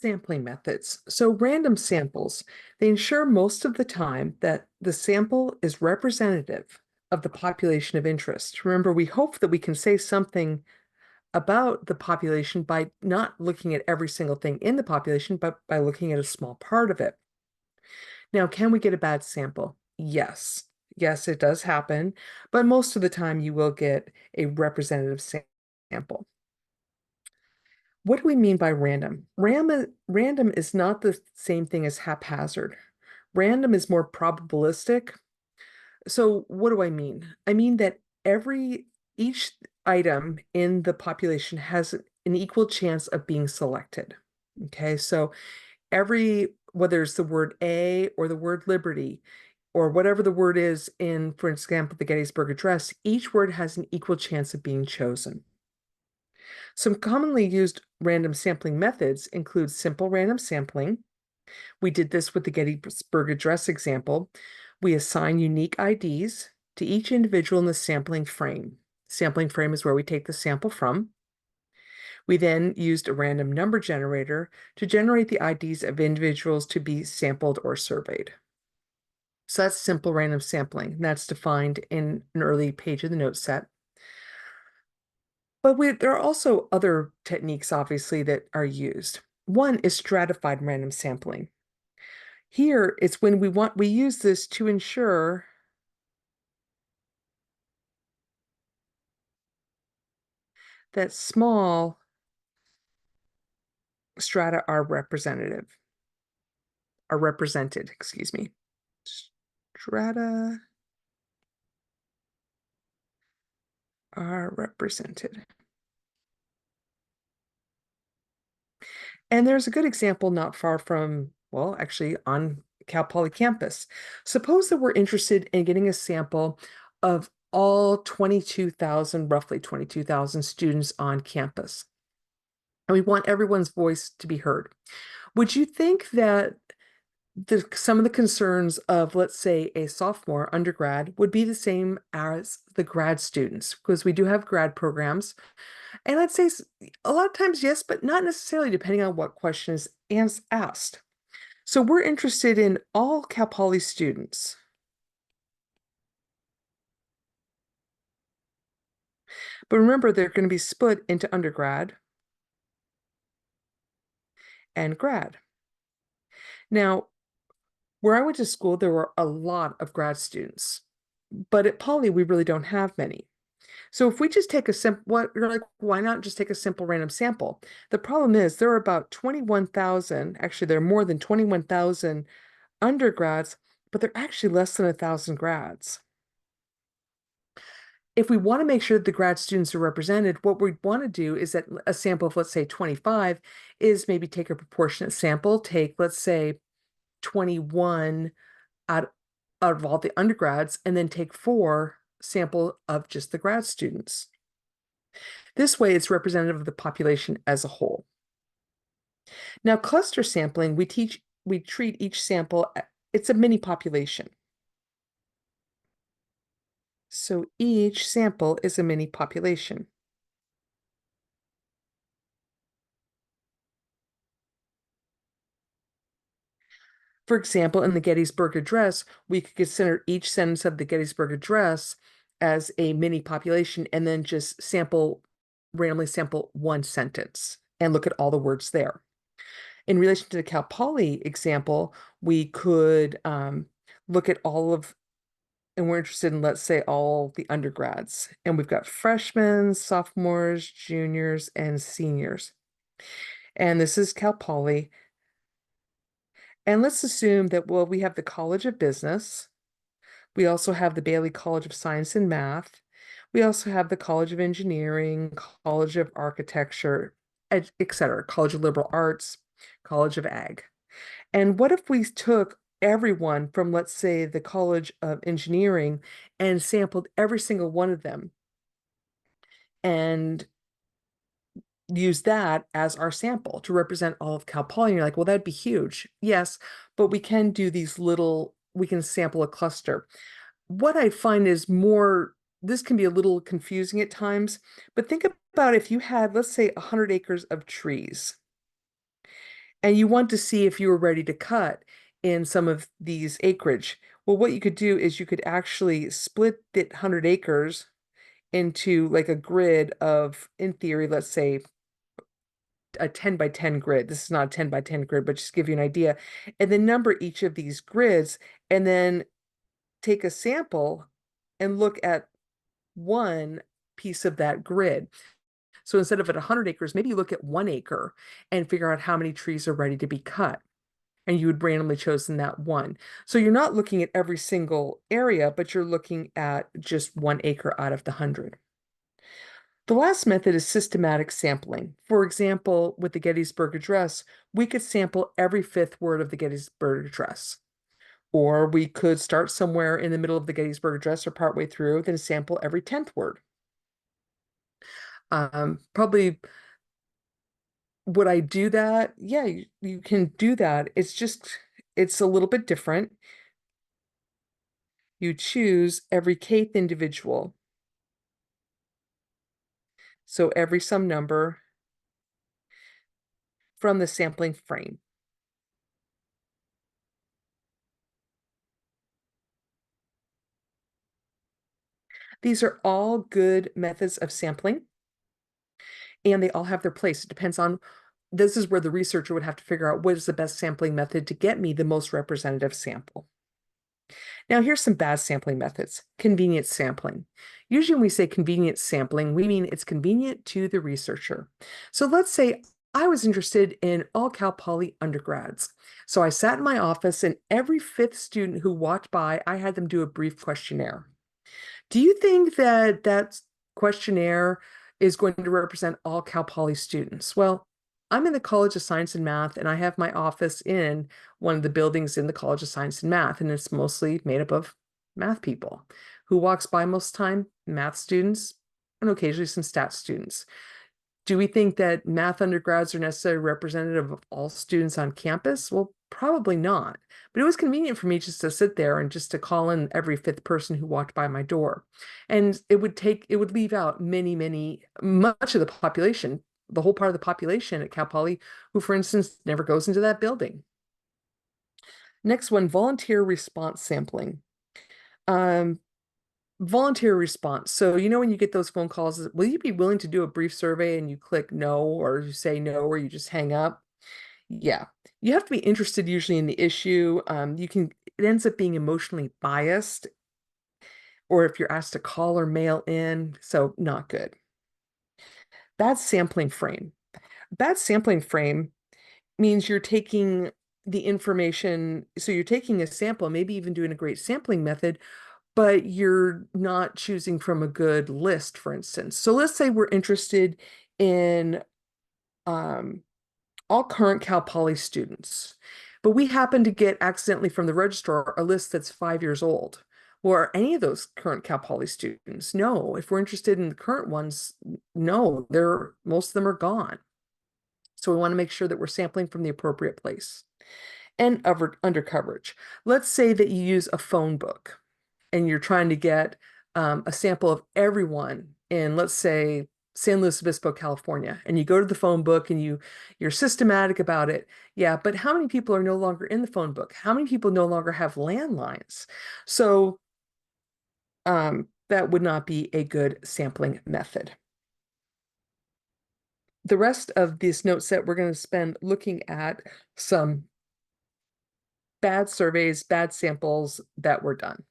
Sampling methods. So random samples, they ensure most of the time that the sample is representative of the population of interest. Remember, we hope that we can say something about the population by not looking at every single thing in the population, but by looking at a small part of it. Now, can we get a bad sample? Yes. Yes, it does happen, but most of the time you will get a representative sample. What do we mean by random? Random is not the same thing as haphazard. Random is more probabilistic. So what do I mean? I mean that each item in the population has an equal chance of being selected. Okay, so whether it's the word A or the word liberty, or whatever the word is in, for example, the Gettysburg Address, each word has an equal chance of being chosen. Some commonly used random sampling methods include simple random sampling. We did this with the Gettysburg Address example. We assign unique IDs to each individual in the sampling frame. Sampling frame is where we take the sample from. We then used a random number generator to generate the IDs of individuals to be sampled or surveyed. So that's simple random sampling. That's defined in an early page of the note set. But there are also other techniques, obviously, that are used. One is stratified random sampling. Here, it's when we use this to ensure that small strata are represented, excuse me. Strata are represented. And there's a good example not far from, well, actually on Cal Poly campus. Suppose that we're interested in getting a sample of all 22,000, roughly 22,000 students on campus. And we want everyone's voice to be heard. Would you think that some of the concerns of, let's say, a sophomore undergrad would be the same as the grad students? Because we do have grad programs. And I'd say a lot of times, yes, but not necessarily, depending on what question is asked. So we're interested in all Cal Poly students. But remember, they're going to be split into undergrad and grad. Now, where I went to school, there were a lot of grad students. But at Poly, we really don't have many. So if we just take a you're like, why not just take a simple random sample? The problem is there are about 21,000, actually, there are more than 21,000 undergrads, but they're actually less than 1,000 grads. If we want to make sure that the grad students are represented, what we want to do is that a sample of, let's say, 25 is maybe take a proportionate sample, take, let's say, 21 out of all the undergrads, and then take 4 sample of just the grad students. This way, it's representative of the population as a whole. Now, cluster sampling, we treat each sample, it's a mini population. So each sample is a mini population. For example, in the Gettysburg Address, we could consider each sentence of the Gettysburg Address as a mini population and then just randomly sample one sentence and look at all the words there. In relation to the Cal Poly example, we could look at and we're interested in, let's say, all the undergrads. And we've got freshmen, sophomores, juniors, and seniors. And this is Cal Poly. And let's assume that, well, we have the College of Business. We also have the Bailey College of Science and Math. We also have the College of Engineering, College of Architecture, etc., College of Liberal Arts, College of Ag. And what if we took everyone from, let's say, the College of Engineering and sampled every single one of them and use that as our sample to represent all of Cal Poly? And you're like, well, that'd be huge. Yes, but we can do we can sample a cluster. What I find is this can be a little confusing at times, but think about if you had, let's say, 100 acres of trees. and you want to see if you were ready to cut in some of these acreage. Well, what you could do is you could actually split that 100 acres into like a grid of, in theory, let's say a 10 by 10 grid. This is not a 10 by 10 grid, but just give you an idea. And then number each of these grids and then take a sample and look at one piece of that grid. So instead of at 100 acres, maybe you look at 1 acre and figure out how many trees are ready to be cut. And you would randomly chosen that one. So you're not looking at every single area, but you're looking at just 1 acre out of the 100. The last method is systematic sampling. For example, with the Gettysburg Address, we could sample every fifth word of the Gettysburg Address. Or we could start somewhere in the middle of the Gettysburg Address or partway through, then sample every 10th word. Probably would I do that? Yeah, you can do that. It's a little bit different. You choose every kth individual. So every some number from the sampling frame. These are all good methods of sampling, and they all have their place. It depends on, this is where the researcher would have to figure out what is the best sampling method to get me the most representative sample. Now, here's some bad sampling methods. Convenient sampling. Usually when we say convenient sampling, we mean it's convenient to the researcher. So let's say I was interested in all Cal Poly undergrads. So I sat in my office and every fifth student who walked by, I had them do a brief questionnaire. Do you think that that questionnaire is going to represent all Cal Poly students? Well, I'm in the College of Science and Math, and I have my office in one of the buildings in the College of Science and Math, and it's mostly made up of math people. Who walks by most time? Math students, and occasionally some stats students. Do we think that math undergrads are necessarily representative of all students on campus? Well, probably not. But it was convenient for me just to sit there and just to call in every fifth person who walked by my door. And it would leave out much of the population, the whole part of the population at Cal Poly, who, for instance, never goes into that building. Next one, volunteer response sampling. Volunteer response. So, when you get those phone calls, will you be willing to do a brief survey and you click no, or you say no, or you just hang up? Yeah, you have to be interested usually in the issue. It ends up being emotionally biased, or if you're asked to call or mail in, so not good. Bad sampling frame. Bad sampling frame means you're taking the information, so you're taking a sample, maybe even doing a great sampling method, but you're not choosing from a good list, for instance. So let's say we're interested in all current Cal Poly students, but we happen to get accidentally from the registrar a list that's 5 years old. Well, are any of those current Cal Poly students? No. If we're interested in the current ones, no, most of them are gone. So we want to make sure that we're sampling from the appropriate place. And under coverage. Let's say that you use a phone book and you're trying to get a sample of everyone in, let's say, San Luis Obispo, California, and you go to the phone book and you're systematic about it. Yeah, but how many people are no longer in the phone book? How many people no longer have landlines? So that would not be a good sampling method. The rest of this note set, we're going to spend looking at some bad surveys, bad samples that were done.